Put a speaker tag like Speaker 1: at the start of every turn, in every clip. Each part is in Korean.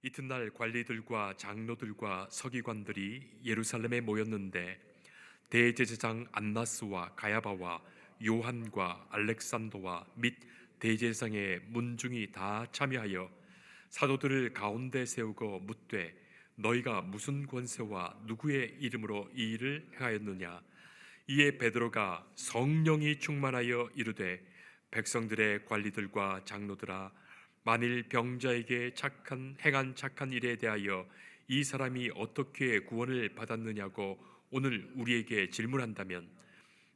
Speaker 1: 이튿날 관리들과 장로들과 서기관들이 예루살렘에 모였는데 대제사장 안나스와 가야바와 요한과 알렉산더와 및 대제사장의 문중이 다 참여하여 사도들을 가운데 세우고 묻되 너희가 무슨 권세와 누구의 이름으로 이 일을 행하였느냐. 이에 베드로가 성령이 충만하여 이르되 백성들의 관리들과 장로들아, 만일 병자에게 행한 착한 일에 대하여 이 사람이 어떻게 구원을 받았느냐고 오늘 우리에게 질문한다면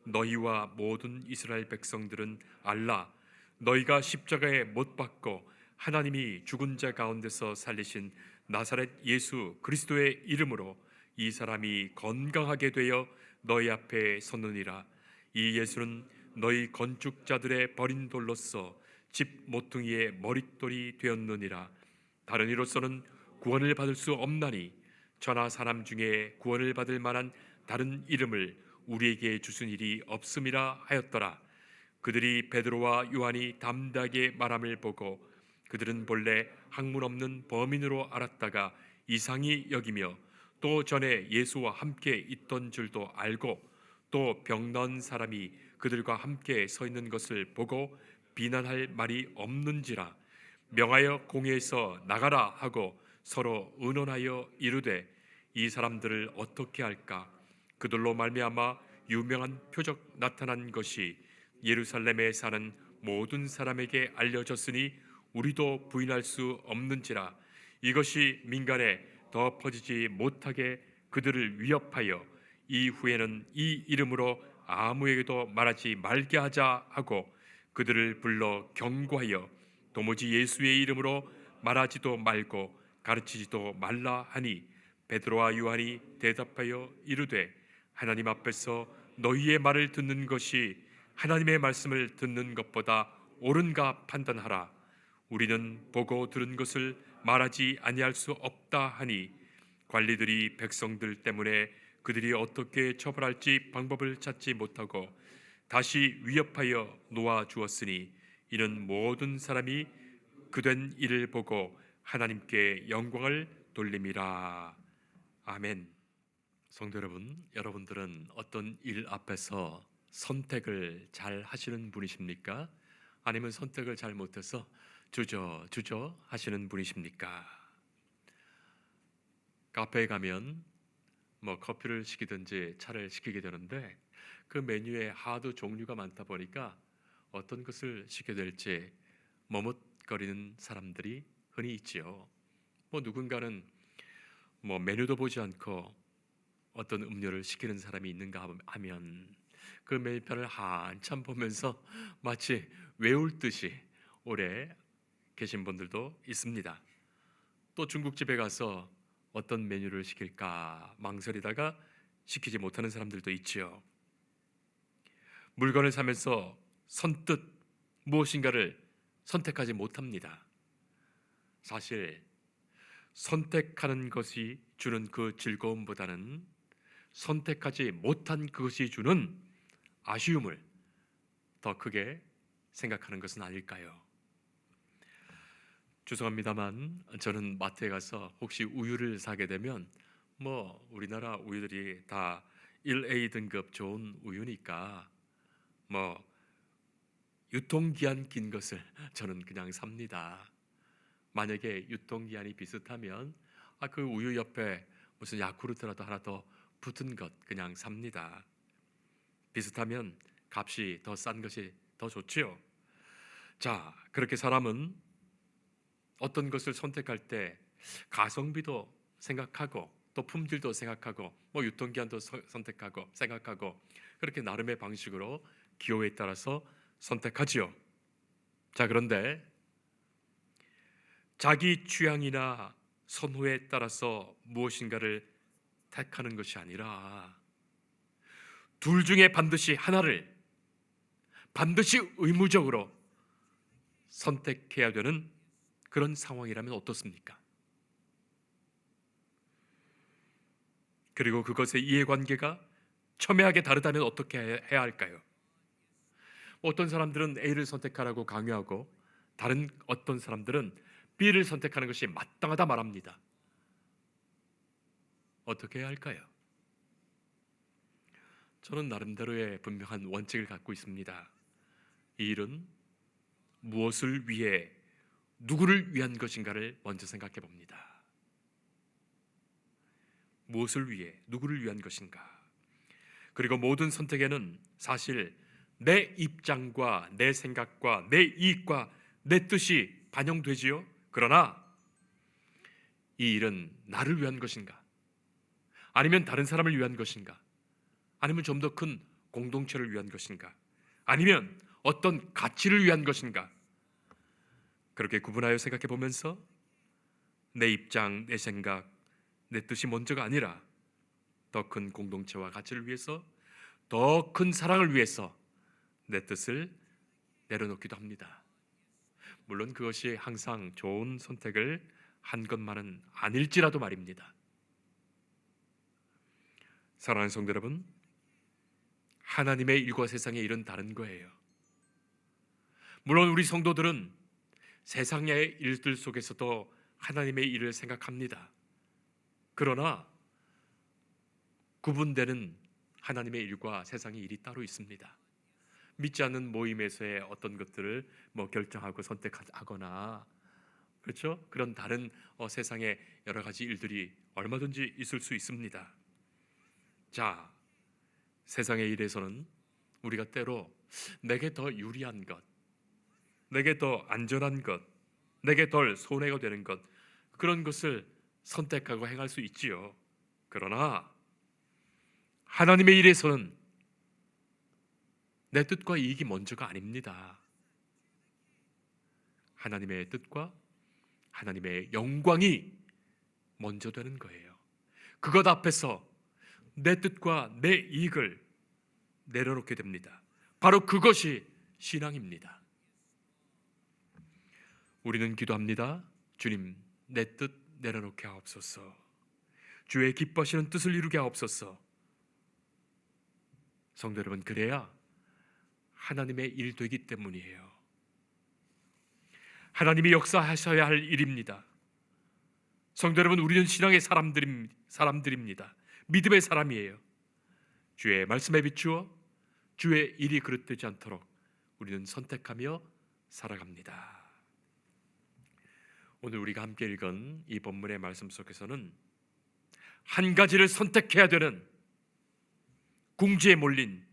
Speaker 1: 너희와 모든 이스라엘 백성들은 알라. 너희가 십자가에 못 박고 하나님이 죽은 자 가운데서 살리신 나사렛 예수 그리스도의 이름으로 이 사람이 건강하게 되어 너희 앞에 섰느니라. 이 예수는 너희 건축자들의 버린 돌로서 집 모퉁이의 머릿돌이 되었느니라. 다른 이로서는 구원을 받을 수 없나니 천하 사람 중에 구원을 받을 만한 다른 이름을 우리에게 주신 일이 없음이라 하였더라. 그들이 베드로와 요한이 담대하게 말함을 보고 그들은 본래 학문 없는 범인으로 알았다가 이상히 여기며 또 전에 예수와 함께 있던 줄도 알고 또 병나은 사람이 그들과 함께 서 있는 것을 보고 비난할 말이 없는지라 명하여 공회에서 나가라 하고 서로 의논하여 이르되 이 사람들을 어떻게 할까. 그들로 말미암아 유명한 표적 나타난 것이 예루살렘에 사는 모든 사람에게 알려졌으니 우리도 부인할 수 없는지라. 이것이 민간에 더 퍼지지 못하게 그들을 위협하여 이후에는 이 이름으로 아무에게도 말하지 말게 하자 하고 그들을 불러 경고하여 도무지 예수의 이름으로 말하지도 말고 가르치지도 말라 하니 베드로와 요한이 대답하여 이르되 하나님 앞에서 너희의 말을 듣는 것이 하나님의 말씀을 듣는 것보다 옳은가 판단하라. 우리는 보고 들은 것을 말하지 아니할 수 없다 하니 관리들이 백성들 때문에 그들이 어떻게 처벌할지 방법을 찾지 못하고 다시 위협하여 놓아 주었으니 이는 모든 사람이 그된 일을 보고 하나님께 영광을 돌림이라. 아멘. 성도 여러분, 여러분들은 어떤 일 앞에서 선택을 잘 하시는 분이십니까? 아니면 선택을 잘 못해서 주저 하시는 분이십니까? 카페에 가면 커피를 시키든지 차를 시키게 되는데 그 메뉴에 하도 종류가 많다 보니까 어떤 것을 시켜야 될지 머뭇거리는 사람들이 흔히 있지요. 누군가는 메뉴도 보지 않고 어떤 음료를 시키는 사람이 있는가 하면 그 메뉴판을 한참 보면서 마치 외울 듯이 오래 계신 분들도 있습니다. 또 중국집에 가서 어떤 메뉴를 시킬까 망설이다가 시키지 못하는 사람들도 있지요. 물건을 사면서 선뜻 무엇인가를 선택하지 못합니다. 사실 선택하는 것이 주는 그 즐거움보다는 선택하지 못한 그것이 주는 아쉬움을 더 크게 생각하는 것은 아닐까요? 죄송합니다만 저는 마트에 가서 혹시 우유를 사게 되면 우리나라 우유들이 다 1A 등급 좋은 우유니까 유통기한 긴 것을 저는 그냥 삽니다. 만약에 유통기한이 비슷하면 그 우유 옆에 무슨 야쿠르트라도 하나 더 붙은 것 그냥 삽니다. 비슷하면 값이 더 싼 것이 더 좋지요. 자, 그렇게 사람은 어떤 것을 선택할 때 가성비도 생각하고 또 품질도 생각하고 유통기한도 선택하고 생각하고 그렇게 나름의 방식으로 기호에 따라서 선택하지요. 자, 그런데 자기 취향이나 선호에 따라서 무엇인가를 택하는 것이 아니라 둘 중에 반드시 하나를 반드시 의무적으로 선택해야 되는 그런 상황이라면 어떻습니까? 그리고 그것의 이해관계가 첨예하게 다르다면 어떻게 해야 할까요? 어떤 사람들은 A를 선택하라고 강요하고 다른 어떤 사람들은 B를 선택하는 것이 마땅하다 말합니다. 어떻게 해야 할까요? 저는 나름대로의 분명한 원칙을 갖고 있습니다. 이 일은 무엇을 위해, 누구를 위한 것인가를 먼저 생각해 봅니다. 무엇을 위해, 누구를 위한 것인가? 그리고 모든 선택에는 사실 내 입장과 내 생각과 내 이익과 내 뜻이 반영되지요. 그러나 이 일은 나를 위한 것인가? 아니면 다른 사람을 위한 것인가? 아니면 좀 더 큰 공동체를 위한 것인가? 아니면 어떤 가치를 위한 것인가? 그렇게 구분하여 생각해 보면서 내 입장, 내 생각, 내 뜻이 먼저가 아니라 더 큰 공동체와 가치를 위해서, 더 큰 사랑을 위해서 내 뜻을 내려놓기도 합니다. 물론 그것이 항상 좋은 선택을 한 것만은 아닐지라도 말입니다. 사랑하는 성도 여러분, 하나님의 일과 세상의 일은 다른 거예요. 물론 우리 성도들은 세상의 일들 속에서도 하나님의 일을 생각합니다. 그러나 구분되는 하나님의 일과 세상의 일이 따로 있습니다. 믿지 않는 모임에서의 어떤 것들을 결정하고 선택하거나, 그렇죠? 그런 다른 세상의 여러 가지 일들이 얼마든지 있을 수 있습니다. 자, 세상의 일에서는 우리가 때로 내게 더 유리한 것, 내게 더 안전한 것, 내게 덜 손해가 되는 것, 그런 것을 선택하고 행할 수 있지요. 그러나 하나님의 일에서는 내 뜻과 이익이 먼저가 아닙니다. 하나님의 뜻과 하나님의 영광이 먼저 되는 거예요. 그것 앞에서 내 뜻과 내 이익을 내려놓게 됩니다. 바로 그것이 신앙입니다. 우리는 기도합니다. 주님, 내 뜻 내려놓게 하옵소서. 주의 기뻐하시는 뜻을 이루게 하옵소서. 성도 여러분, 그래야 하나님의 일 되기 때문이에요. 하나님이 역사하셔야 할 일입니다. 성도 여러분, 우리는 신앙의 사람들입니다. 믿음의 사람이에요. 주의 말씀에 비추어 주의 일이 그릇되지 않도록 우리는 선택하며 살아갑니다. 오늘 우리가 함께 읽은 이 본문의 말씀 속에서는 한 가지를 선택해야 되는 궁지에 몰린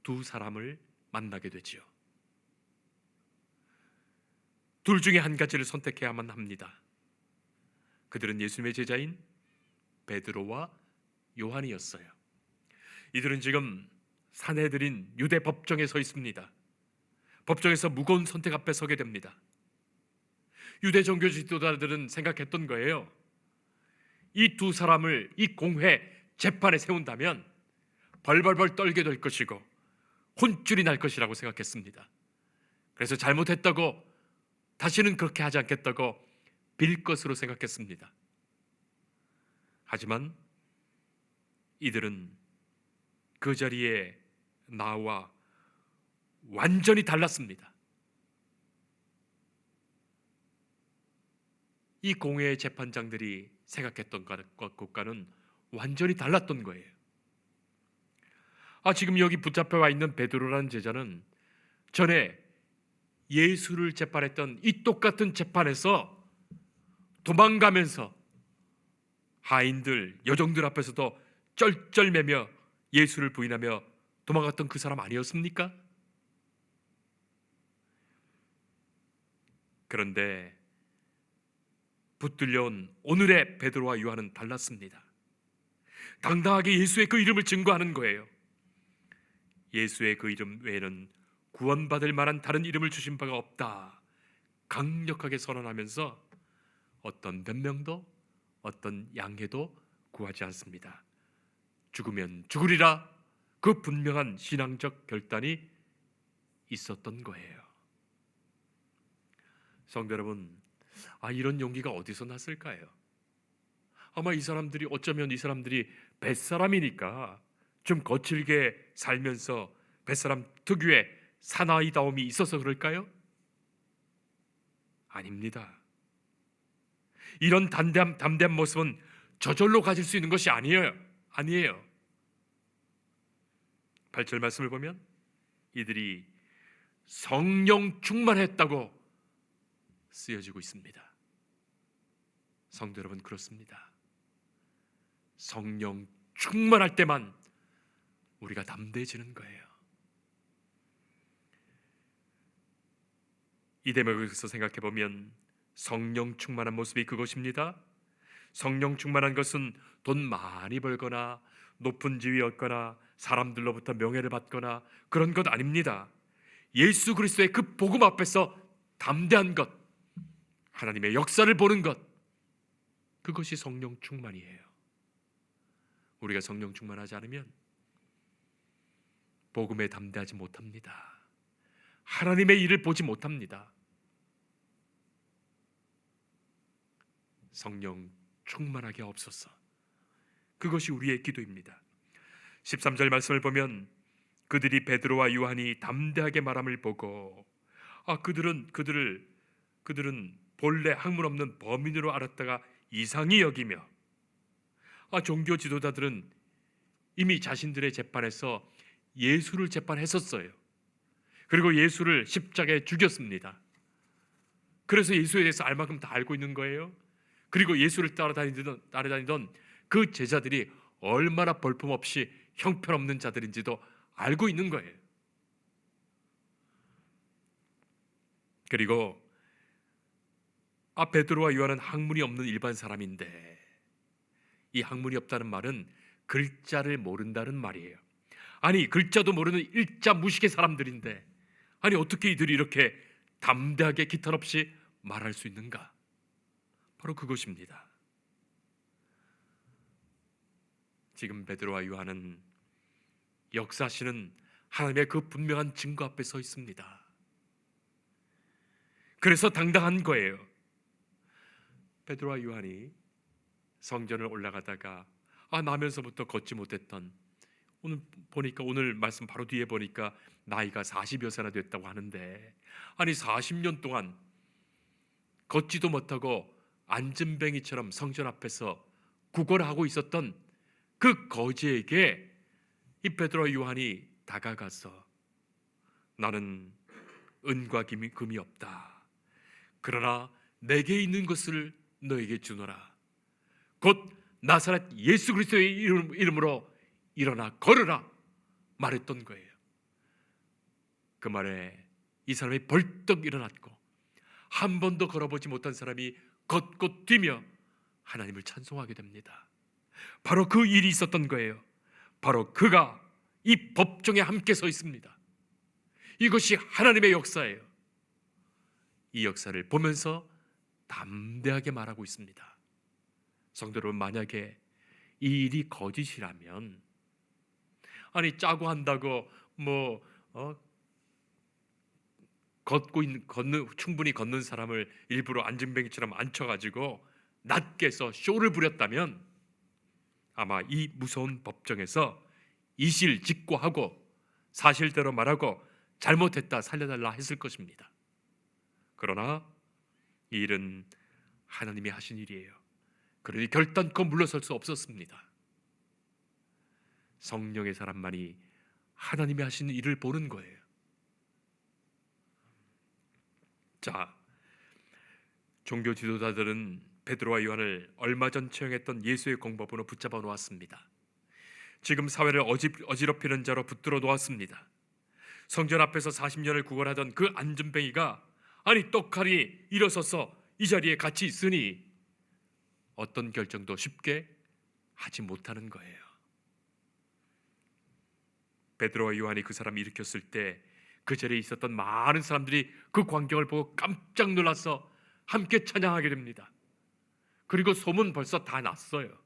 Speaker 1: 두 사람을 만나게 되지요. 둘 중에 한 가지를 선택해야만 합니다. 그들은 예수님의 제자인 베드로와 요한이었어요. 이들은 지금 사내들인 유대 법정에 서 있습니다. 법정에서 무거운 선택 앞에 서게 됩니다. 유대 종교 지도자들은 생각했던 거예요. 이 두 사람을 이 공회 재판에 세운다면 벌벌벌 떨게 될 것이고 혼쭐이 날 것이라고 생각했습니다. 그래서 잘못했다고, 다시는 그렇게 하지 않겠다고 빌 것으로 생각했습니다. 하지만 이들은 그 자리에 나와 완전히 달랐습니다. 이 공회의 재판장들이 생각했던 것과는 완전히 달랐던 거예요. 지금 여기 붙잡혀와 있는 베드로라는 제자는 전에 예수를 재판했던 이 똑같은 재판에서 도망가면서 하인들, 여종들 앞에서도 쩔쩔매며 예수를 부인하며 도망갔던 그 사람 아니었습니까? 그런데 붙들려온 오늘의 베드로와 요한은 달랐습니다. 당당하게 예수의 그 이름을 증거하는 거예요. 예수의 그 이름 외에는 구원받을 만한 다른 이름을 주신 바가 없다, 강력하게 선언하면서 어떤 변명도 어떤 양해도 구하지 않습니다. 죽으면 죽으리라, 그 분명한 신앙적 결단이 있었던 거예요. 성도 여러분, 이런 용기가 어디서 났을까요? 아마 어쩌면 이 사람들이 뱃사람이니까 좀 거칠게 살면서 뱃사람 특유의 사나이다움이 있어서 그럴까요? 아닙니다. 이런 담대한 모습은 저절로 가질 수 있는 것이 아니에요. 8절 말씀을 보면 이들이 성령 충만했다고 쓰여지고 있습니다. 성도 여러분, 그렇습니다. 성령 충만할 때만 우리가 담대해지는 거예요. 이 대목에서 생각해 보면 성령 충만한 모습이 그것입니다. 성령 충만한 것은 돈 많이 벌거나 높은 지위 얻거나 사람들로부터 명예를 받거나 그런 것 아닙니다. 예수 그리스도의 그 복음 앞에서 담대한 것, 하나님의 역사를 보는 것, 그것이 성령 충만이에요. 우리가 성령 충만하지 않으면 복음에 담대하지 못합니다. 하나님의 일을 보지 못합니다. 성령 충만하게 하옵소서. 그것이 우리의 기도입니다. 13절 말씀을 보면 그들이 베드로와 요한이 담대하게 말함을 보고 그들은 본래 학문 없는 범인으로 알았다가 이상히 여기며 종교 지도자들은 이미 자신들의 재판에서 예수를 재판했었어요. 그리고 예수를 십자가에 죽였습니다. 그래서 예수에 대해서 알 만큼 다 알고 있는 거예요. 그리고 예수를 따라다니던 그 제자들이 얼마나 볼품없이 형편없는 자들인지도 알고 있는 거예요. 그리고 베드로와 요한은 학문이 없는 일반 사람인데, 이 학문이 없다는 말은 글자를 모른다는 말이에요. 아니, 글자도 모르는 일자 무식의 사람들인데 어떻게 이들이 이렇게 담대하게 기탄 없이 말할 수 있는가? 바로 그것입니다. 지금 베드로와 요한은 역사하시는 하나님의 그 분명한 증거 앞에 서 있습니다. 그래서 당당한 거예요. 베드로와 요한이 성전을 올라가다가 나면서부터 걷지 못했던, 오늘 말씀 바로 뒤에 보니까 나이가 40여 세나 됐다고 하는데, 40년 동안 걷지도 못하고 안진뱅이처럼 성전 앞에서 구걸하고 있었던 그 거지에게 이 베드로와 요한이 다가가서 나는 은과 금이 없다. 그러나 내게 있는 것을 너에게 주노라. 곧 나사렛 예수 그리스도의 이름으로 일어나 걸으라 말했던 거예요. 그 말에 이 사람이 벌떡 일어났고 한 번도 걸어보지 못한 사람이 걷고 뛰며 하나님을 찬송하게 됩니다. 바로 그 일이 있었던 거예요. 바로 그가 이 법정에 함께 서 있습니다. 이것이 하나님의 역사예요. 이 역사를 보면서 담대하게 말하고 있습니다. 성도 여러분, 만약에 이 일이 거짓이라면, 짜고 한다고 충분히 걷는 사람을 일부러 안진뱅이처럼 앉혀가지고 낮게 서 쇼를 부렸다면 아마 이 무서운 법정에서 이실직고하고 사실대로 말하고 잘못했다 살려달라 했을 것입니다. 그러나 이 일은 하나님이 하신 일이에요. 그러니 결단코 물러설 수 없었습니다. 성령의 사람만이 하나님이 하신 일을 보는 거예요. 자, 종교 지도자들은 베드로와 요한을 얼마 전 처형했던 예수의 공법으로 붙잡아 놓았습니다. 지금 사회를 어지럽히는 자로 붙들어 놓았습니다. 성전 앞에서 40년을 구걸하던 그 안진뱅이가 떡하니 일어서서 이 자리에 같이 있으니 어떤 결정도 쉽게 하지 못하는 거예요. 베드로와 요한이 그 사람을 일으켰을 때 그 자리에 있었던 많은 사람들이 그 광경을 보고 깜짝 놀라서 함께 찬양하게 됩니다. 그리고 소문 벌써 다 났어요.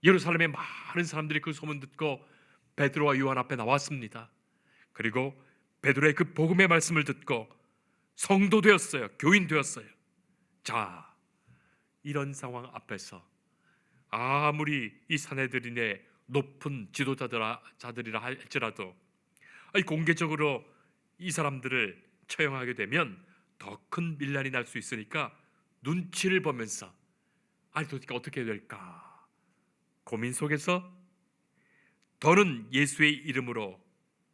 Speaker 1: 예루살렘의 많은 사람들이 그 소문 듣고 베드로와 요한 앞에 나왔습니다. 그리고 베드로의 그 복음의 말씀을 듣고 성도 되었어요. 교인 되었어요. 자, 이런 상황 앞에서 아무리 이 사내들인의 높은 지도자들이라 할지라도 공개적으로 이 사람들을 처형하게 되면 더 큰 밀란이 날 수 있으니까 눈치를 보면서 아니 도대체 어떻게 될까 고민 속에서 더는 예수의 이름으로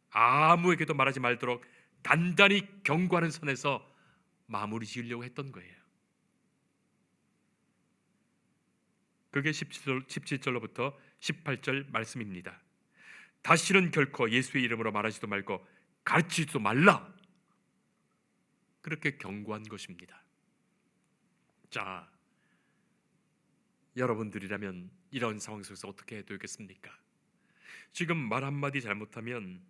Speaker 1: 아무에게도 말하지 말도록 단단히 경고하는 선에서 마무리 지으려고 했던 거예요. 그게 17절로부터 18절 말씀입니다. 다시는 결코 예수의 이름으로 말하지도 말고 가르치지도 말라, 그렇게 경고한 것입니다. 자, 여러분들이라면 이런 상황 속에서 어떻게 해야 되겠습니까? 지금 말 한마디 잘못하면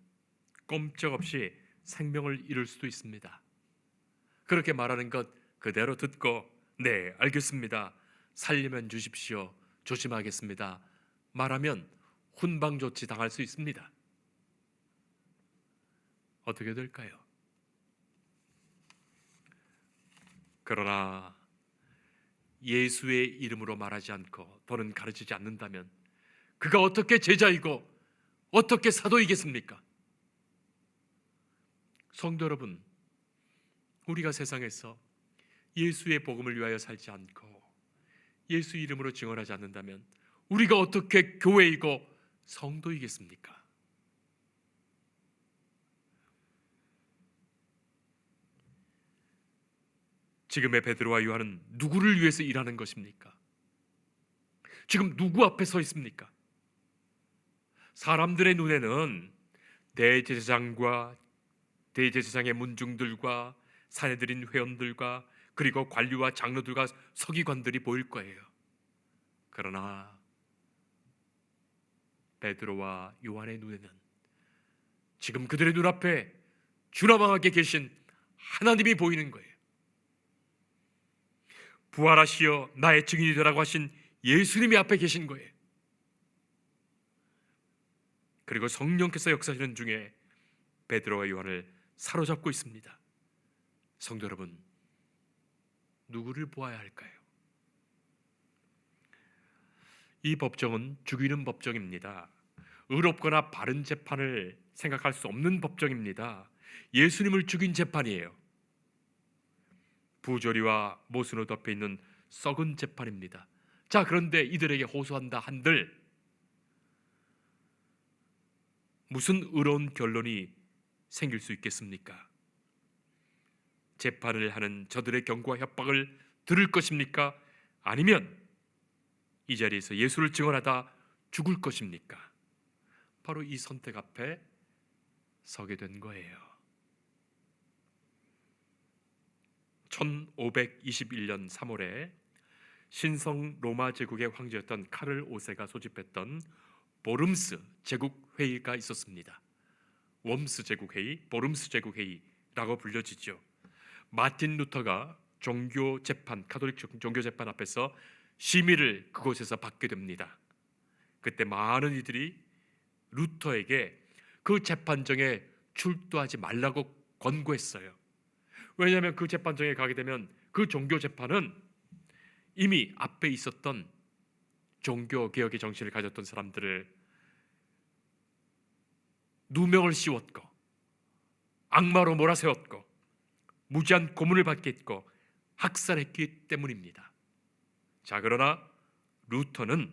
Speaker 1: 꼼짝없이 생명을 잃을 수도 있습니다. 그렇게 말하는 것 그대로 듣고 네 알겠습니다, 살리면 주십시오, 조심하겠습니다 말하면 훈방조치 당할 수 있습니다. 어떻게 될까요? 그러나 예수의 이름으로 말하지 않고 더는 가르치지 않는다면 그가 어떻게 제자이고 어떻게 사도이겠습니까? 성도 여러분, 우리가 세상에서 예수의 복음을 위하여 살지 않고 예수 이름으로 증언하지 않는다면 우리가 어떻게 교회이고 성도이겠습니까? 지금의 베드로와 요한은 누구를 위해서 일하는 것입니까? 지금 누구 앞에 서 있습니까? 사람들의 눈에는 대제사장과 대제사장의 문중들과 사내들인 회원들과 그리고 관리와 장로들과 서기관들이 보일 거예요. 그러나 베드로와 요한의 눈에는 지금 그들의 눈앞에 주라망하게 계신 하나님이 보이는 거예요. 부활하시어 나의 증인이 되라고 하신 예수님이 앞에 계신 거예요. 그리고 성령께서 역사하시는 중에 베드로와 요한을 사로잡고 있습니다. 성도 여러분, 누구를 보아야 할까요? 이 법정은 죽이는 법정입니다. 의롭거나 바른 재판을 생각할 수 없는 법정입니다. 예수님을 죽인 재판이에요. 부조리와 모순으로 덮여 있는 썩은 재판입니다. 자, 그런데 이들에게 호소한다 한들 무슨 의로운 결론이 생길 수 있겠습니까? 재판을 하는 저들의 경고와 협박을 들을 것입니까? 아니면 이 자리에서 예수를 증언하다 죽을 것입니까? 바로 이 선택 앞에 서게 된 거예요. 1521년 3월에 신성 로마 제국의 황제였던 카를 5세가 소집했던 보름스 제국 회의가 있었습니다. 웜스 제국 회의, 보름스 제국 회의라고 불려지죠. 마틴 루터가 종교 재판, 가톨릭 종교 재판 앞에서 심의를 그곳에서 받게 됩니다. 그때 많은 이들이 루터에게 그 재판정에 출두하지 말라고 권고했어요. 왜냐하면 그 재판정에 가게 되면 그 종교 재판은 이미 앞에 있었던 종교 개혁의 정신을 가졌던 사람들을 누명을 씌웠고 악마로 몰아세웠고 무지한 고문을 받겠고 학살했기 때문입니다. 자, 그러나 루터는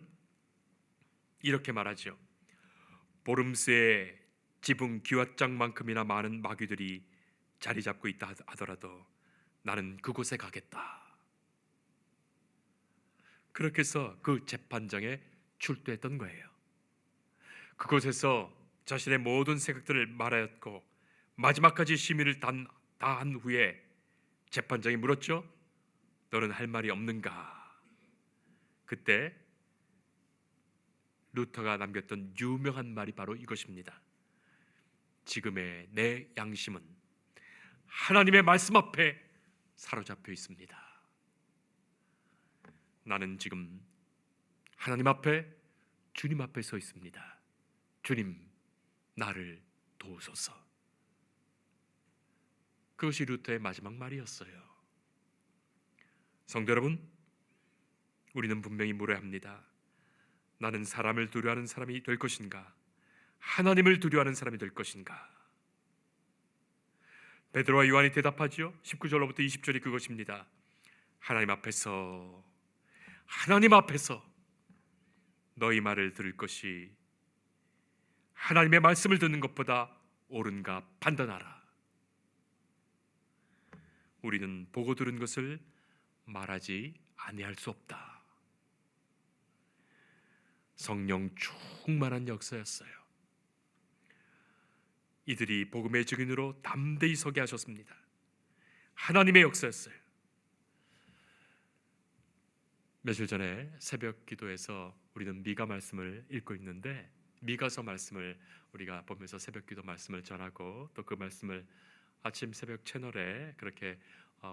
Speaker 1: 이렇게 말하죠. 보름스의 지붕 기와장만큼이나 많은 마귀들이 자리 잡고 있다 하더라도 나는 그곳에 가겠다. 그렇게 해서 그 재판장에 출두했던 거예요. 그곳에서 자신의 모든 생각들을 말하였고 마지막까지 심의를 다 한 후에 재판장이 물었죠. 너는 할 말이 없는가? 그때 루터가 남겼던 유명한 말이 바로 이것입니다. 지금의 내 양심은 하나님의 말씀 앞에 사로잡혀 있습니다. 나는 지금 하나님 앞에, 주님 앞에 서 있습니다. 주님, 나를 도우소서. 그것이 루터의 마지막 말이었어요. 성도 여러분, 우리는 분명히 물어야 합니다. 나는 사람을 두려워하는 사람이 될 것인가? 하나님을 두려워하는 사람이 될 것인가? 베드로와 요한이 대답하죠. 19절로부터 20절이 그것입니다. 하나님 앞에서 하나님 앞에서 너희 말을 들을 것이 하나님의 말씀을 듣는 것보다 옳은가 판단하라. 우리는 보고 들은 것을 말하지 아니할 수 없다. 성령 충만한 역사였어요. 이들이 복음의 증인으로 담대히 서게 하셨습니다. 하나님의 역사였어요. 며칠 전에 새벽 기도에서 우리는 미가 말씀을 읽고 있는데, 미가서 말씀을 우리가 보면서 새벽 기도 말씀을 전하고 또 그 말씀을 아침 새벽 채널에 그렇게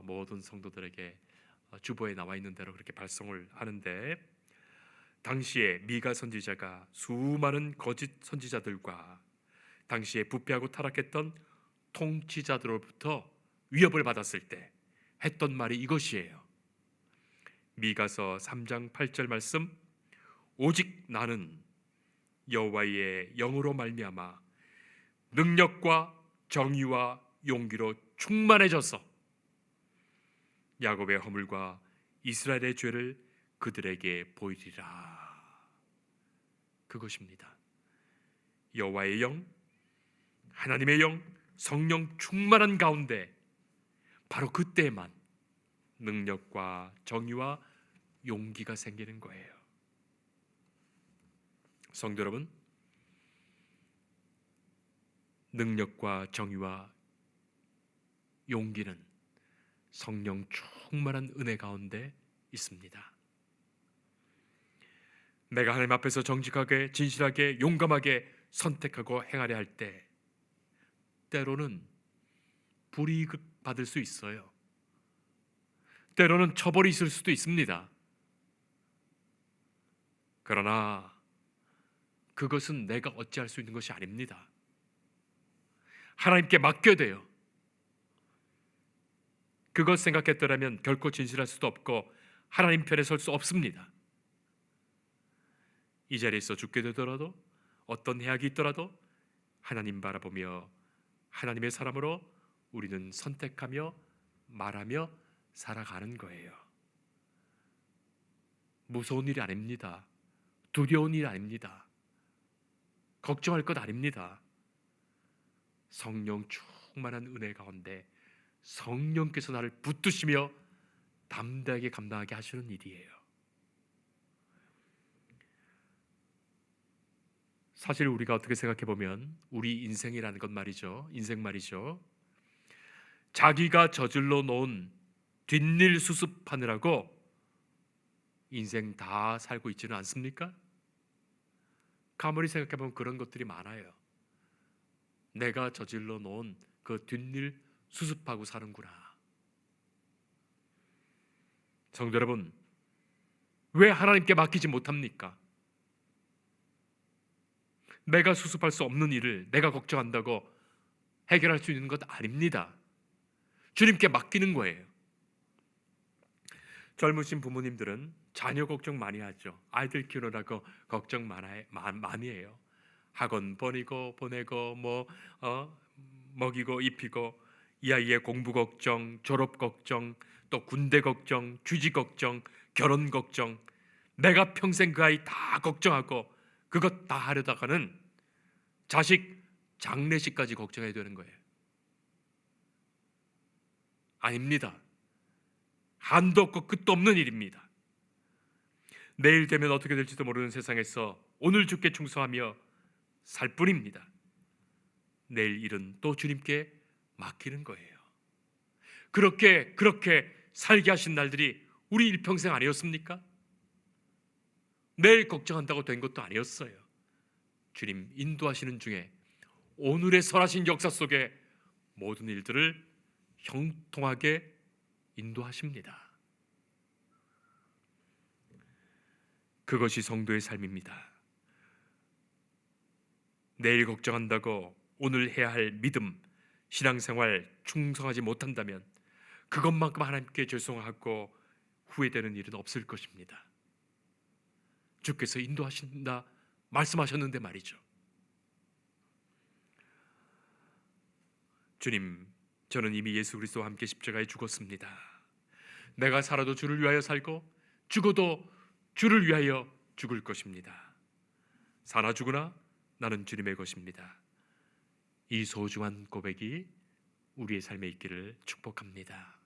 Speaker 1: 모든 성도들에게 주보에 나와 있는 대로 그렇게 발송을 하는데, 당시에 미가 선지자가 수많은 거짓 선지자들과 당시에 부패하고 타락했던 통치자들로부터 위협을 받았을 때 했던 말이 이것이에요. 미가서 3장 8절 말씀, 오직 나는 여호와의 영으로 말미암아 능력과 정의와 용기로 충만해져서 야곱의 허물과 이스라엘의 죄를 그들에게 보이리라. 그것입니다. 여호와의 영, 하나님의 영, 성령 충만한 가운데 바로 그때만 능력과 정의와 용기가 생기는 거예요. 성도 여러분, 능력과 정의와 용기는 성령 충만한 은혜 가운데 있습니다. 내가 하나님 앞에서 정직하게, 진실하게, 용감하게 선택하고 행하려 할 때 때로는 불이익 받을 수 있어요. 때로는 처벌이 있을 수도 있습니다. 그러나 그것은 내가 어찌할 수 있는 것이 아닙니다. 하나님께 맡겨야 돼요. 그것 생각했더라면 결코 진실할 수도 없고 하나님 편에 설 수 없습니다. 이 자리에서 죽게 되더라도, 어떤 해악이 있더라도 하나님 바라보며 하나님의 사람으로 우리는 선택하며 말하며 살아가는 거예요. 무서운 일이 아닙니다. 두려운 일이 아닙니다. 걱정할 것 아닙니다. 성령 충만한 은혜 가운데 성령께서 나를 붙드시며 담대하게 감당하게 하시는 일이에요. 사실 우리가 어떻게 생각해 보면 우리 인생이라는 것 말이죠. 인생 말이죠. 자기가 저질러 놓은 뒷일 수습하느라고 인생 다 살고 있지는 않습니까? 가만히 생각해 보면 그런 것들이 많아요. 내가 저질러 놓은 그 뒷일 수습하고 사는구나. 성도 여러분, 왜 하나님께 맡기지 못합니까? 내가 수습할 수 없는 일을 내가 걱정한다고 해결할 수 있는 것 아닙니다. 주님께 맡기는 거예요. 젊으신 부모님들은 자녀 걱정 많이 하죠. 아이들 키우느라고 걱정 많이 해요. 학원 보내고 먹이고 입히고, 이 아이의 공부 걱정, 졸업 걱정, 또 군대 걱정, 취직 걱정, 결혼 걱정, 내가 평생 그 아이 다 걱정하고 그것 다 하려다가는 자식 장례식까지 걱정해야 되는 거예요. 아닙니다. 한도 없고 끝도 없는 일입니다. 내일 되면 어떻게 될지도 모르는 세상에서 오늘 주께 충성하며 살 뿐입니다. 내일 일은 또 주님께 맡기는 거예요. 그렇게 살게 하신 날들이 우리 일평생 아니었습니까? 내일 걱정한다고 된 것도 아니었어요. 주님 인도하시는 중에 오늘의 선하신 역사 속에 모든 일들을 형통하게 인도하십니다. 그것이 성도의 삶입니다. 내일 걱정한다고 오늘 해야 할 믿음, 신앙생활 충성하지 못한다면 그것만큼 하나님께 죄송하고 후회되는 일은 없을 것입니다. 주께서 인도하신다 말씀하셨는데 말이죠. 주님, 저는 이미 예수 그리스도와 함께 십자가에 죽었습니다. 내가 살아도 주를 위하여 살고 죽어도 주를 위하여 죽을 것입니다. 사나 죽으나 나는 주님의 것입니다. 이 소중한 고백이 우리의 삶에 있기를 축복합니다.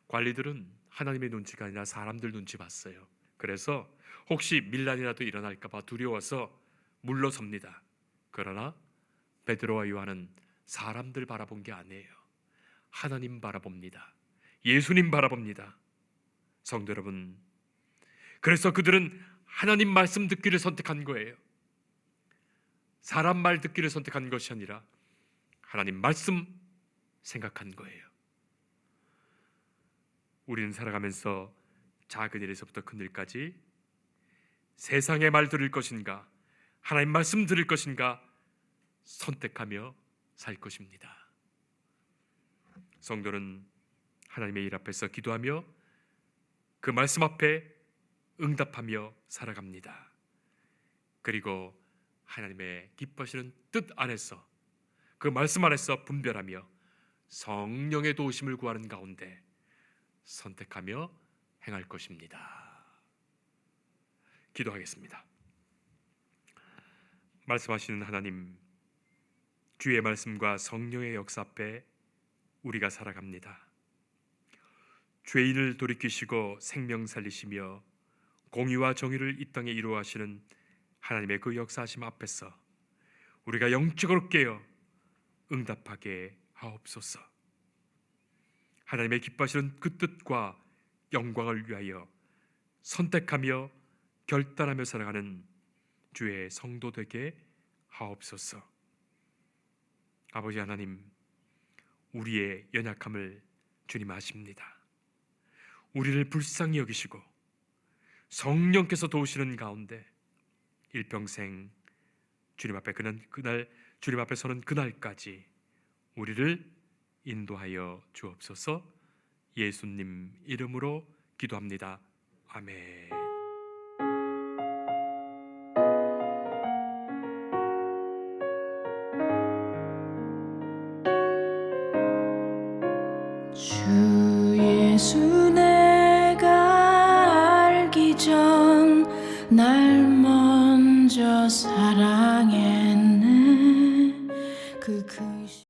Speaker 1: 관리들은 하나님의 눈치가 아니라 사람들 눈치 봤어요. 그래서 혹시 밀란이라도 일어날까 봐 두려워서 물러섭니다. 그러나 베드로와 요한은 사람들 바라본 게 아니에요. 하나님 바라봅니다. 예수님 바라봅니다. 성도 여러분, 그래서 그들은 하나님 말씀 듣기를 선택한 거예요. 사람 말 듣기를 선택한 것이 아니라 하나님 말씀 생각한 거예요. 우리는 살아가면서 작은 일에서부터 큰 일까지 세상의 말 들을 것인가, 하나님 말씀 들을 것인가 선택하며 살 것입니다. 성도는 하나님의 일 앞에서 기도하며 그 말씀 앞에 응답하며 살아갑니다. 그리고 하나님의 기뻐하시는 뜻 안에서, 그 말씀 안에서 분별하며 성령의 도우심을 구하는 가운데 선택하며 행할 것입니다. 기도하겠습니다. 말씀하시는 하나님, 주의 말씀과 성령의 역사 앞에 우리가 살아갑니다. 죄인을 돌이키시고 생명 살리시며 공의와 정의를 이 땅에 이루어 하시는 하나님의 그 역사하심 앞에서 우리가 영적으로 깨어 응답하게 하옵소서. 하나님의 기뻐하시는 그 뜻과 영광을 위하여 선택하며 결단하며 살아가는 주의 성도 되게 하옵소서. 아버지 하나님, 우리의 연약함을 주님 아십니다. 우리를 불쌍히 여기시고 성령께서 도우시는 가운데 일평생 주님 앞에 그날 주님 앞에 서는 그날까지 우리를 인도하여 주옵소서. 예수님 이름으로 기도합니다. 아멘.
Speaker 2: 주 예수 내가 알기 전 날